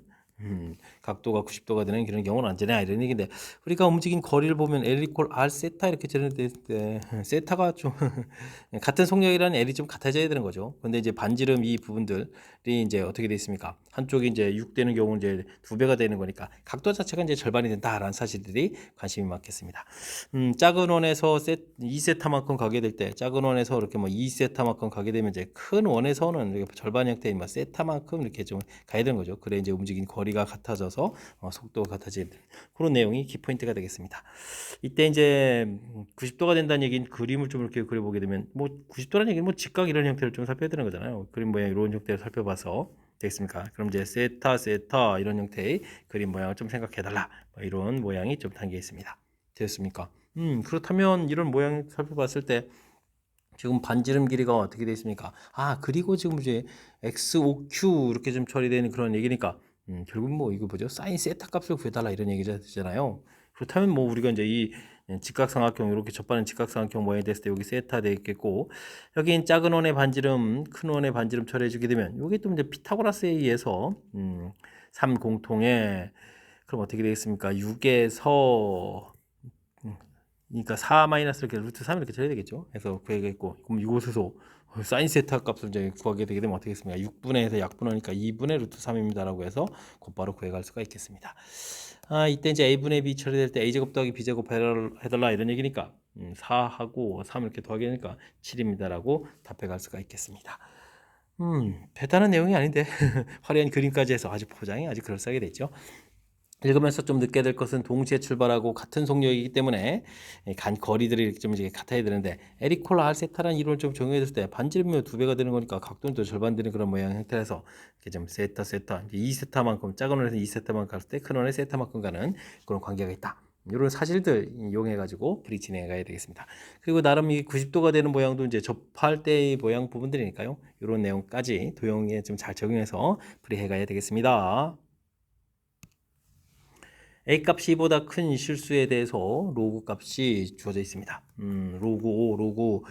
각도가 90도가 되는 그런 경우는 언제나 이런 얘기인데 우리가 움직인 거리를 보면 L 이퀄 R 세타 이렇게 되는데 세타가 좀 같은 속력이라는 L이 좀 같아져야 되는 거죠. 근데 이제 반지름 이 부분들이 이제 어떻게 돼 있습니까? 한쪽이 이제 6 되는 경우는 이제 2배가 되는 거니까 각도 자체가 이제 절반이 된다라는 사실들이 관심이 많겠습니다. 작은 원에서 2세타만큼 가게 될 때 작은 원에서 이렇게 뭐 2세타만큼 가게 되면 이제 큰 원에서는 이렇게 절반 형태의 뭐 세타만큼 이렇게 좀 가야 되는 거죠. 그래 이제 움직인 거리가 같아져서 속도가 같아지는 그런 내용이 키포인트가 되겠습니다. 이때 이제 90도가 된다는 얘기는 그림을 좀 이렇게 그려보게 되면 뭐 90도라는 얘기는 뭐 직각 이런 형태를 좀 살펴야 되는 거잖아요. 그림 모양 이런 형태를 살펴봐서 되겠습니까? 그럼 이제 세타 이런 형태의 그림 모양을 좀 생각해달라. 뭐 이런 모양이 좀 담겨 있습니다. 되었습니까? 그렇다면 이런 모양 살펴봤을 때 지금 반지름 길이가 어떻게 되어 있습니까? 그리고 지금 이제 XOQ 이렇게 좀 처리되는 그런 얘기니까 결국 뭐 이거 뭐죠? 사인 세타 값을 구해달라 이런 얘기잖아요. 그렇다면 뭐 우리가 이제 이 직각삼각형 이렇게 접하는 직각삼각형 모양이 됐을 때 여기 세타 되어 있겠고 여기 작은 원의 반지름, 큰 원의 반지름 처리해 주게 되면 이게 또 이제 피타고라스에 의해서 3 공통에 그럼 어떻게 되겠습니까? 6에서 그러니까 4 마이너스 이렇게 루트 3 이렇게 처리해야 되겠죠. 그래서 구해야겠고 그럼 이곳에서 사인 세타 값을 이제 구하게 되게 되면 어떻게 겠습니까? 6분의 해서 약분하니까 2분의 루트 3입니다라고 해서 곧바로 구해갈 수가 있겠습니다. 이때 이제 a분의 b 처리될 때 a제곱 더하기 b제곱 해달라 이런 얘기니까 4하고 3 이렇게 더하기 하니까 7입니다라고 답해갈 수가 있겠습니다. 배다는 내용이 아닌데 화려한 그림까지 해서 아주 포장이 아주 그럴싸하게 됐죠. 읽으면서 좀 느껴야 될 것은 동시에 출발하고 같은 속력이기 때문에 간 거리들이 좀 이제 같아야 되는데 에리콜 알세타라는 이론을 좀 적용했을 때 반지름이 2배가 되는 거니까 각도는 또 절반 되는 그런 모양 형태라서 이렇게 좀 세타 이제 2세타만큼 작은 원에서 2세타만큼 갔을 때 큰 원에 세타만큼 가는 그런 관계가 있다. 이런 사실들 이용해 가지고 풀이 진행해 가야 되겠습니다. 그리고 나름 이 90도가 되는 모양도 이제 접할 때의 모양 부분들이니까요. 이런 내용까지 도형에 좀 잘 적용해서 풀이해 가야 되겠습니다. A 값이 2보다 큰 실수에 대해서 로그 값이 주어져 있습니다. 로그 5, 로그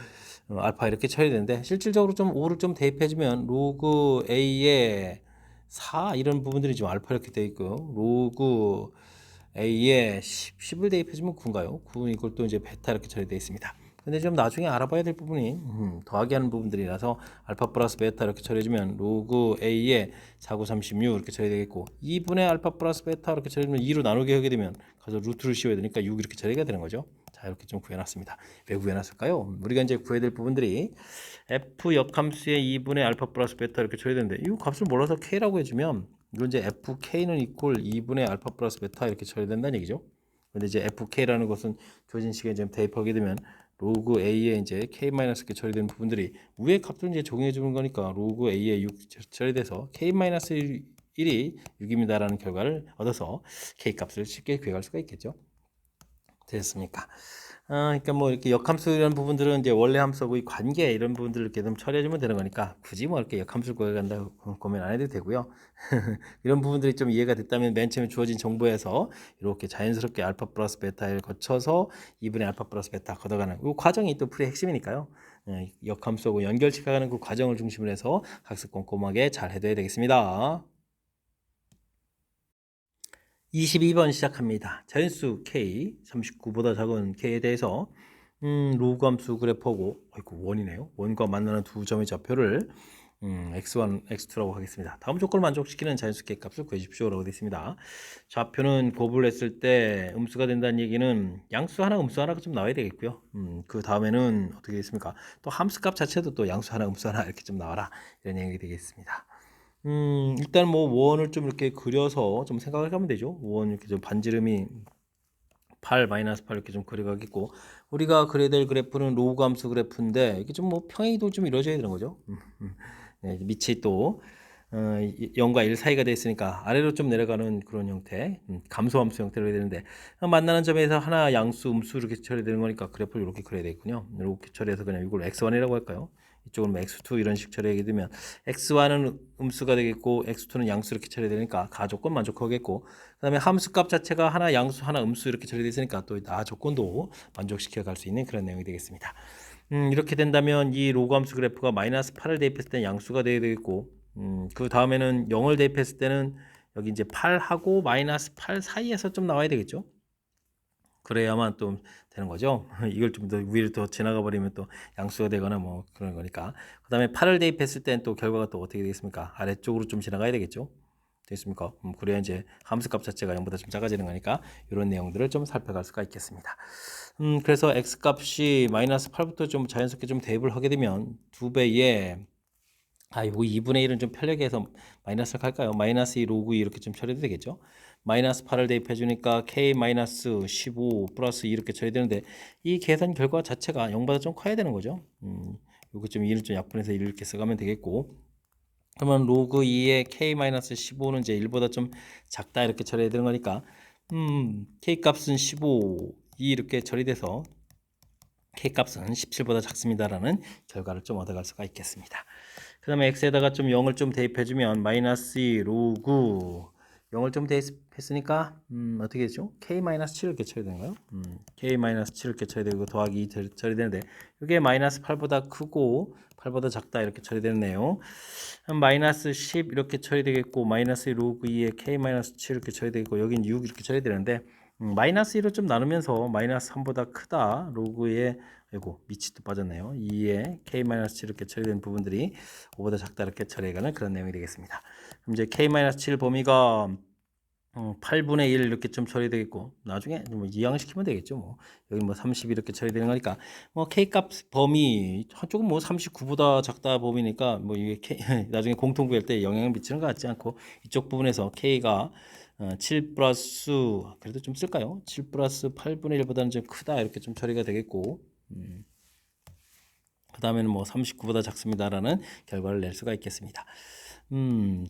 알파 이렇게 쳐야 되는데 실질적으로 좀 5를 좀 대입해주면 로그 A에 4 이런 부분들이 좀 알파 이렇게 되어 있고요. 로그 A에 10을 대입해주면 9인가요? 9 이걸 또 이제 베타 이렇게 처리되어 있습니다. 근데 좀 나중에 알아봐야 될 부분이 더하기 하는 부분들이라서 알파 플러스 베타 이렇게 처리해주면 로그 A에 4, 9, 36 이렇게 처리되겠고 2분의 알파 플러스 베타 이렇게 처리해주면 2로 나누게 하게 되면 가서 루트를 씌워야 되니까 6 이렇게 처리가 되는 거죠. 자, 이렇게 좀 구해놨습니다. 왜 구해놨을까요? 우리가 이제 구해야 될 부분들이 f 역함수의 2분의 알파 플러스 베타 이렇게 처리되는데 이 값을 몰라서 k라고 해주면 이건 이제 fk는 이퀄 2분의 알파 플러스 베타 이렇게 처리된다는 얘기죠. 근데 이제 fk라는 것은 주어진 시간에 지금 대입하게 되면 로그 a에 이제 k 마이너스 이렇게 처리되는 부분들이 위의 값을 이제 적용해 주는 거니까 로그 a에 6 처리돼서 k 마이너스 1이 6입니다라는 결과를 얻어서 k 값을 쉽게 구해갈 수가 있겠죠. 됐습니까? 그러니까 뭐 이렇게 역함수 이런 부분들은 이제 원래 함수하고 이 관계 이런 부분들을 이렇게 좀 처리해주면 되는 거니까 굳이 뭐 이렇게 역함수를 구해간다고 고민 안 해도 되고요. 이런 부분들이 좀 이해가 됐다면 맨 처음에 주어진 정보에서 이렇게 자연스럽게 알파 플러스 베타를 거쳐서 2분의 알파 플러스 베타 걷어가는 이 과정이 또 풀이의 핵심이니까요. 역함수하고 연결시켜가는 그 과정을 중심으로 해서 학습 꼼꼼하게 잘 해둬야 되겠습니다. 22번 시작합니다. 자연수 k 39보다 작은 k에 대해서 로그 함수 그래프하고 아이고 원이네요. 원과 만나는 두 점의 좌표를 x1, x2라고 하겠습니다. 다음 조건을 만족시키는 자연수 k 값을 구해주십시오라고 되어 있습니다. 좌표는 곱을 했을 때 음수가 된다는 얘기는 양수 하나, 음수 하나가 좀 나와야 되겠고요. 그 다음에는 어떻게 되겠습니까? 또 함수 값 자체도 또 양수 하나, 음수 하나 이렇게 좀 나와라 이런 얘기 되겠습니다. 일단 뭐 원을 좀 이렇게 그려서 좀 생각을 하면 되죠. 원 이렇게 좀 반지름이 8 마이너스 8 이렇게 좀 그려가겠고 우리가 그려야 될 그래프는 로그 함수 그래프인데 이게 좀 뭐 평행이도 좀 이루어져야 되는 거죠. 네, 밑이 또 0과 1 사이가 돼 있으니까 아래로 좀 내려가는 그런 형태 감소 함수 형태로 해야 되는데 만나는 점에서 하나 양수 음수 이렇게 처리되는 거니까 그래프를 이렇게 그려야 되겠군요. 이렇게 처리해서 그냥 이걸 x1이라고 할까요? 이쪽은 뭐 x2 이런 식 처리하게 되면 x1은 음수가 되겠고 x2는 양수 이렇게 처리되니까 가조건 만족하겠고 그 다음에 함수값 자체가 하나 양수 하나 음수 이렇게 처리되어 있으니까 또 나 조건도 만족시켜 갈 수 있는 그런 내용이 되겠습니다. 이렇게 된다면 이 로그 함수 그래프가 마이너스 8을 대입했을 때는 양수가 되어야 되겠고 그 다음에는 0을 대입했을 때는 여기 이제 8하고 마이너스 8 사이에서 좀 나와야 되겠죠. 그래야만 또 되는 거죠. 이걸 좀 더 위로 더 지나가 버리면 또 양수가 되거나 뭐 그런 거니까. 그 다음에 8을 대입했을 때는 또 결과가 또 어떻게 되겠습니까? 아래쪽으로 좀 지나가야 되겠죠. 됐습니까? 그래야 이제 함수값 자체가 0보다 좀 작아지는 거니까 이런 내용들을 좀 살펴갈 수가 있겠습니다. 그래서 x값이 마이너스 8부터 좀 자연스럽게 좀 대입을 하게 되면 2배에 요거 2분의 1은 좀 편하게 해서 마이너스를 갈까요? 마이너스 2 로그 2 이렇게 좀 처리도 되겠죠? 마이너스 8을 대입해 주니까 k 마이너스 15 플러스 2 이렇게 처리되는데 이 계산 결과 자체가 0보다 좀 커야 되는 거죠. 요거 좀 2를 좀 약분해서 1 이렇게 써가면 되겠고 그러면 로그 2의 k 마이너스 15는 이제 1보다 좀 작다 이렇게 처리해야 되는 거니까 k 값은 15 2 이렇게 처리돼서 k 값은 17보다 작습니다라는 결과를 좀 얻어갈 수가 있겠습니다. 그 다음에 x에다가 좀 0을 좀 대입해주면 마이너스 2 로그 0을 좀 대입했으니까 어떻게 되죠? k-7 이렇게 쳐야 되는가요? k-7 이렇게 쳐야 되고 더하기 2 처리되는데 이게 마이너스 8보다 크고 8보다 작다 이렇게 처리되네요. 마이너스 10 이렇게 처리되겠고 마이너스 2 로그 2에 k-7 이렇게 처리되겠고 여긴 6 이렇게 처리되는데 마이너스 1을 좀 나누면서 마이너스 3보다 크다 로그의 아이고 밑이 또 빠졌네요. 2에 k-7 이렇게 처리된 부분들이 5보다 작다 이렇게 처리해가는 그런 내용이 되겠습니다. 그럼 이제 k-7 범위가 8분의 1 이렇게 좀 처리되겠고 나중에 뭐 이항시키면 되겠죠. 뭐 여기 뭐 30 이렇게 처리되는 거니까 뭐 K 값 범위 한쪽은 뭐 39보다 작다 범위니까 뭐 이게 K, 나중에 공통 구할 때 영향을 미치는 것 같지 않고 이쪽 부분에서 K가 7 플러스 그래도 좀 쓸까요? 7 플러스 8분의 1보다는 좀 크다 이렇게 좀 처리가 되겠고 그 다음에는 뭐 39보다 작습니다라는 결과를 낼 수가 있겠습니다.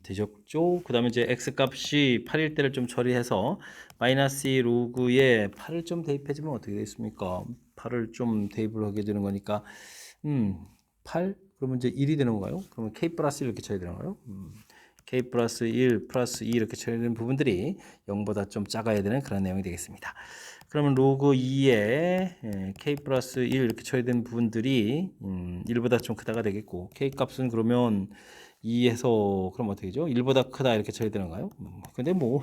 되셨죠? 그 다음에 이제 x값이 8일 때를 좀 처리해서 마이너스 2 로그에 8을 좀 대입해주면 어떻게 되겠습니까? 8을 좀 대입을 하게 되는 거니까 8? 그러면 이제 1이 되는 건가요? 그러면 k 플러스 1 이렇게 처리되는 건가요? k 플러스 1 플러스 2 이렇게 처리되는 부분들이 0보다 좀 작아야 되는 그런 내용이 되겠습니다. 그러면 로그 2에 k 플러스 1 이렇게 처리된 부분들이 1보다 좀 크다가 되겠고 k 값은 그러면 2에서 그럼 어떻게 되죠? 1보다 크다 이렇게 처리되는가요? 근데 뭐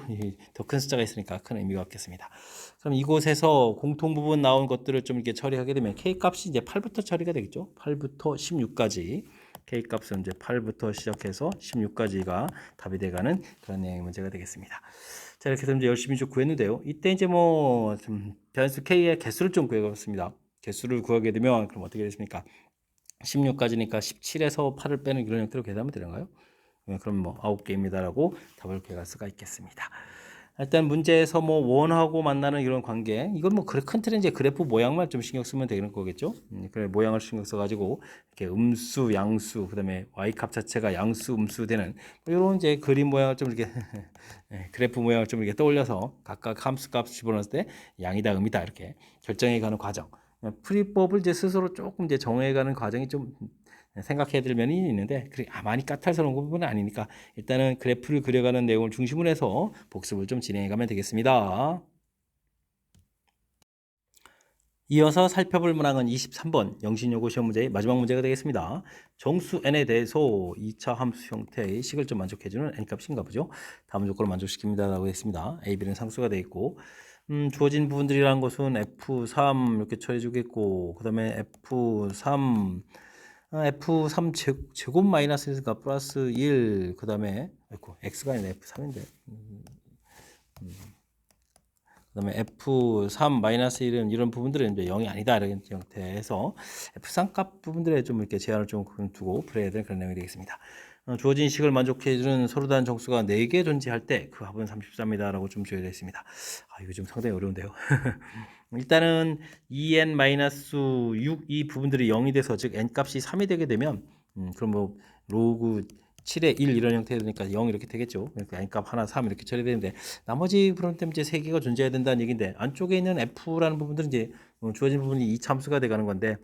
더 큰 숫자가 있으니까 큰 의미가 없겠습니다. 그럼 이곳에서 공통 부분 나온 것들을 좀 이렇게 처리하게 되면 k 값이 이제 8부터 처리가 되겠죠? 8부터 16까지 k 값은 이제 8부터 시작해서 16까지가 답이 돼가는 그런 내용의 문제가 되겠습니다. 자, 이렇게 해서 이제 열심히 좀 구했는데요. 이때 이제 뭐 변수 k의 개수를 좀 구해봤습니다. 개수를 구하게 되면 그럼 어떻게 되십니까? 16까지니까 17에서 8을 빼는 이런 형태로 계산하면 되는가요? 그럼 뭐 9개입니다라고 답을 구할 수가 있겠습니다. 일단 문제에서 뭐 원하고 만나는 이런 관계, 이건 뭐 큰 틀은 이제 그래프 모양만 좀 신경 쓰면 되는 거겠죠. 그래 모양을 신경 써가지고 이렇게 음수, 양수, 그다음에 y 값 자체가 양수, 음수 되는 이런 이제 그림 모양을 좀 이렇게 그래프 모양을 좀 이렇게 떠올려서 각각 함수 값 집어넣었을 때 양이다, 음이다 이렇게 결정해가는 과정. 풀이법을 이제 스스로 조금 이제 정해가는 과정이 좀 생각해야 될 면이 있는데 많이 까탈스러운 부분은 아니니까 일단은 그래프를 그려가는 내용을 중심으로 해서 복습을 좀 진행해 가면 되겠습니다. 이어서 살펴볼 문항은 23번 영신요고 시험 문제의 마지막 문제가 되겠습니다. 정수 n에 대해서 2차 함수 형태의 식을 좀 만족해주는 n값인가 보죠. 다음 조건을 만족시킵니다 라고 했습니다. a, b는 상수가 되어 있고 주어진 부분들이라는 것은 f3 이렇게 처리해 주겠고 그 다음에 f3 F3 제곱 마이너스 1가 플러스 1, 그 다음에 X가 아니라 F3인데 그 다음에 F3 마이너스 1은 이런 부분들은 이제 0이 아니다 이런 형태에서 F3 값 부분들에 좀 이렇게 제한을 좀 두고 풀어야 될 그런 내용이 되겠습니다. 주어진 식을 만족해주는 서로 다른 정수가 4개 존재할 때 그 합은 34입니다 라고 좀 줘야 되겠습니다. 이거 좀 상당히 어려운데요. 일단은 2n-6 이 부분들이 0이 돼서 즉 n값이 3이 되게 되면 그럼 뭐 로그 7의 1 이런 형태가 되니까 0 이렇게 되겠죠. 그러니까 n값 하나 3 이렇게 처리되는데 나머지 그런 때문에 이제 3개가 존재해야 된다는 얘기인데 안쪽에 있는 f라는 부분들은 이제 주어진 부분이 이 참수가 돼 가는 건데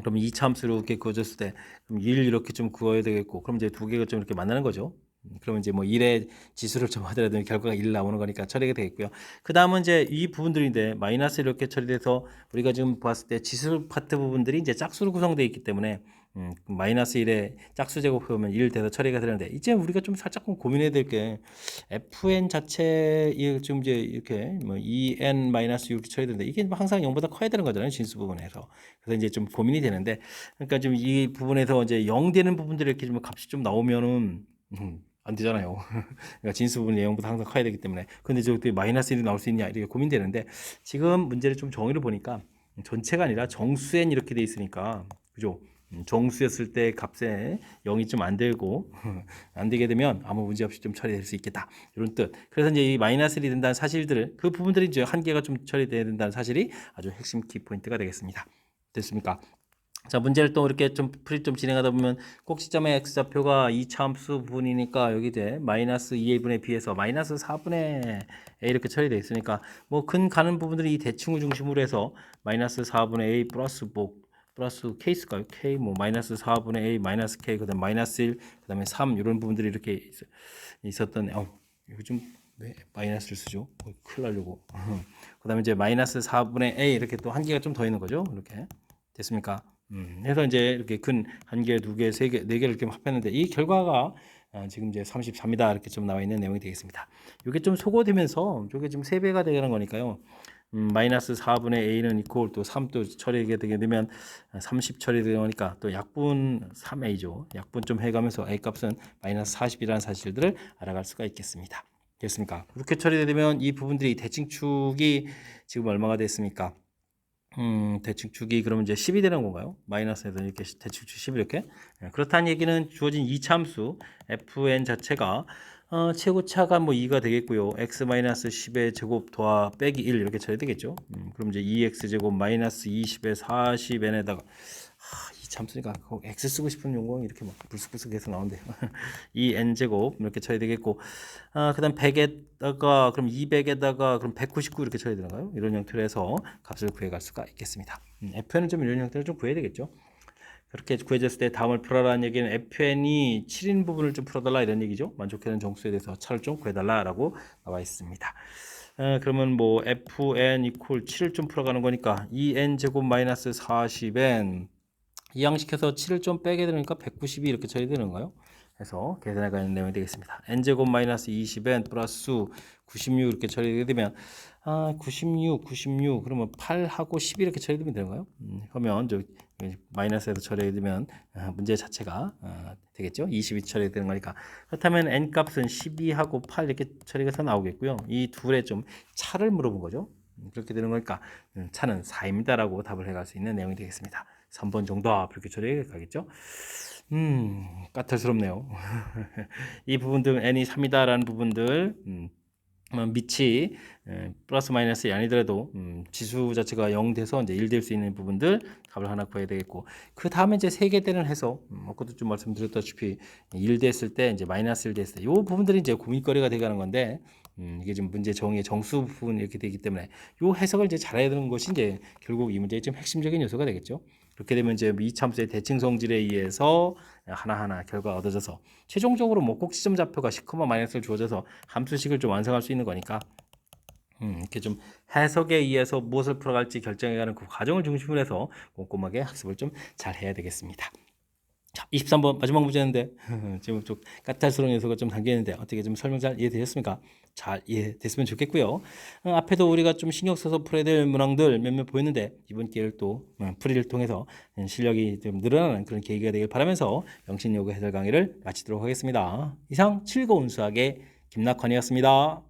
그럼 이 참수로 이렇게 그어졌을 때 그럼 1 이렇게 좀 그어야 되겠고 그럼 이제 두 개가 좀 이렇게 만나는 거죠. 그러면 이제 뭐 1의 지수를 좀 하더라도 결과가 1 나오는 거니까 처리가 되겠고요. 그 다음은 이제 이 부분들인데 마이너스 이렇게 처리돼서 우리가 지금 봤을 때 지수 파트 부분들이 이제 짝수로 구성되어 있기 때문에 마이너스 1의 짝수 제곱해보면 1 돼서 처리가 되는데 이제 우리가 좀 살짝 고민해야 될 게 fn 자체 지금 이제 이렇게 뭐 2n 마이너스 6이 처리되는데 이게 항상 0보다 커야 되는 거잖아요 진수 부분에서. 그래서 이제 좀 고민이 되는데 그러니까 좀 이 부분에서 이제 0 되는 부분들이 이렇게 좀 값이 좀 나오면은 안 되잖아요. 그러니까 진수 부분이 0보다 항상 커야 되기 때문에. 근데 저기 마이너스 1이 나올 수 있냐 이렇게 고민되는데 지금 문제를 좀 정의를 보니까 전체가 아니라 정수엔 이렇게 돼 있으니까 그죠? 정수였을 때 값에 0이 좀 안 되고 안 되게 되면 아무 문제 없이 좀 처리될 수 있겠다 이런 뜻. 그래서 이제 이 마이너스 1이 된다는 사실들을 그 부분들이 이제 한 개가 좀 처리돼야 된다는 사실이 아주 핵심 키포인트가 되겠습니다. 됐습니까? 자, 문제를 또 이렇게 좀 풀이 좀 진행하다 보면 꼭지점의 x좌표가 2차 함수 부분이니까 여기 이제 마이너스 2a분의 b에서 마이너스 4분의 a 이렇게 처리되어 있으니까 뭐 큰 가는 부분들이 이 대칭을 중심으로 해서 마이너스 4분의 a 플러스 뭐 플러스 k일까요? k 뭐 마이너스 4분의 a 마이너스 k 그다음 마이너스 1 그다음에 3 이런 부분들이 이렇게 있었던 이거 좀 왜 마이너스를 쓰죠? 큰일 나려고. 그다음에 이제 마이너스 4분의 a 이렇게 또 한 개가 좀 더 있는 거죠. 이렇게 됐습니까? 해서 이제 이렇게 큰 한 개, 두 개, 세 개, 네 개를 이렇게 합했는데 이 결과가 지금 이제 33이다 이렇게 좀 나와 있는 내용이 되겠습니다. 이게 좀 소거되면서 이게 지금 3배가 되는 거니까요. 마이너스 4분의 a는 이퀄 또 3 또 처리하게 되게 되면 30 처리되니까 또 약분 3a죠. 약분 좀 해가면서 a 값은 마이너스 40이라는 사실들을 알아갈 수가 있겠습니다. 됐습니까? 그렇게 처리되면 이 부분들이 대칭축이 지금 얼마가 됐습니까? 대칭축이 그러면 이제 10이 되는 건가요? 마이너스에서 이렇게 대칭축 10 이렇게. 그렇다는 얘기는 주어진 이차함수 fn 자체가 최고차가 뭐 2가 되겠고요. x-10의 제곱 더하 빼기 1 이렇게 처리 되겠죠. 그럼 이제 2x 제곱 마이너스 20의 40n에다가 이 참수니까 x 쓰고 싶은 용광이 이렇게 막 불쑥불쑥해서 나온대요. 이 n 제곱 이렇게 처리 되겠고, 그다음 100에다가 그럼 200에다가 그럼 199 이렇게 처리 되는가요? 이런 형태로 해서 값을 구해갈 수가 있겠습니다. fn은 좀 이런 형태로 좀 구해야 되겠죠. 그렇게 구해졌을 때 다음을 풀어라는 얘기는 fn이 7인 부분을 좀 풀어달라 이런 얘기죠. 만족되는 정수에 대해서 차를 좀 구해달라라고 나와 있습니다. 그러면 뭐 fn 이퀄 7을 좀 풀어가는 거니까 2n 제곱 마이너스 40n 이항시켜서 7을 좀 빼게 되니까 192 이렇게 처리 되는가요? 해서 계산해가는 내용이 되겠습니다. n제곱 마이너스 20n 플러스 96 이렇게 처리되게 되면 96 그러면 8하고 10 이렇게 처리되면 되는가요? 그러면 저 마이너스에서 처리하게 되면 문제 자체가 되겠죠? 20이 처리되는 거니까. 그렇다면 n 값은 12하고 8 이렇게 처리가 돼서 나오겠고요. 이 둘의 좀 차를 물어본 거죠. 그렇게 되는 거니까 차는 4입니다라고 답을 해갈 수 있는 내용이 되겠습니다. 3번 정답 이렇게 처리해 가겠죠? 까탈스럽네요. 이 부분들 n이 3이다라는 부분들 밑이 플러스 마이너스 아니더라도 지수 자체가 0 돼서 이제 1 될 수 있는 부분들 값을 하나 구해야 되겠고, 그 다음에 이제 세계대는 해서 아까도 좀 말씀드렸다시피 1 됐을 때 이제 마이너스 1 됐을 때 이 부분들이 이제 고민거리가 되가는 건데, 이게 좀 문제 정의의 정수 부분 이렇게 되기 때문에 이 해석을 이제 잘해야 되는 것이 이제 결국 이 문제의 좀 핵심적인 요소가 되겠죠. 그렇게 되면 이제 이 참수의 대칭 성질에 의해서 하나하나 결과가 얻어져서 최종적으로 뭐 꼭지점 좌표가 시커먼 마이너스를 주어져서 함수식을 좀 완성할 수 있는 거니까 이렇게 좀 해석에 의해서 무엇을 풀어갈지 결정해가는 그 과정을 중심으로 해서 꼼꼼하게 학습을 좀 잘 해야 되겠습니다. 자, 23번 마지막 문제인데 지금 좀 까탈스러운 요소가 좀 담겨있는데 어떻게 좀 설명 잘 이해되셨습니까? 잘 이해됐으면 좋겠고요. 앞에도 우리가 좀 신경 써서 풀어야 될 문항들 몇몇 보였는데 이번 기회를 또 풀이를 통해서 실력이 좀 늘어나는 그런 계기가 되길 바라면서 영신요구 해설 강의를 마치도록 하겠습니다. 이상 즐거운 수학의 김낙헌이었습니다.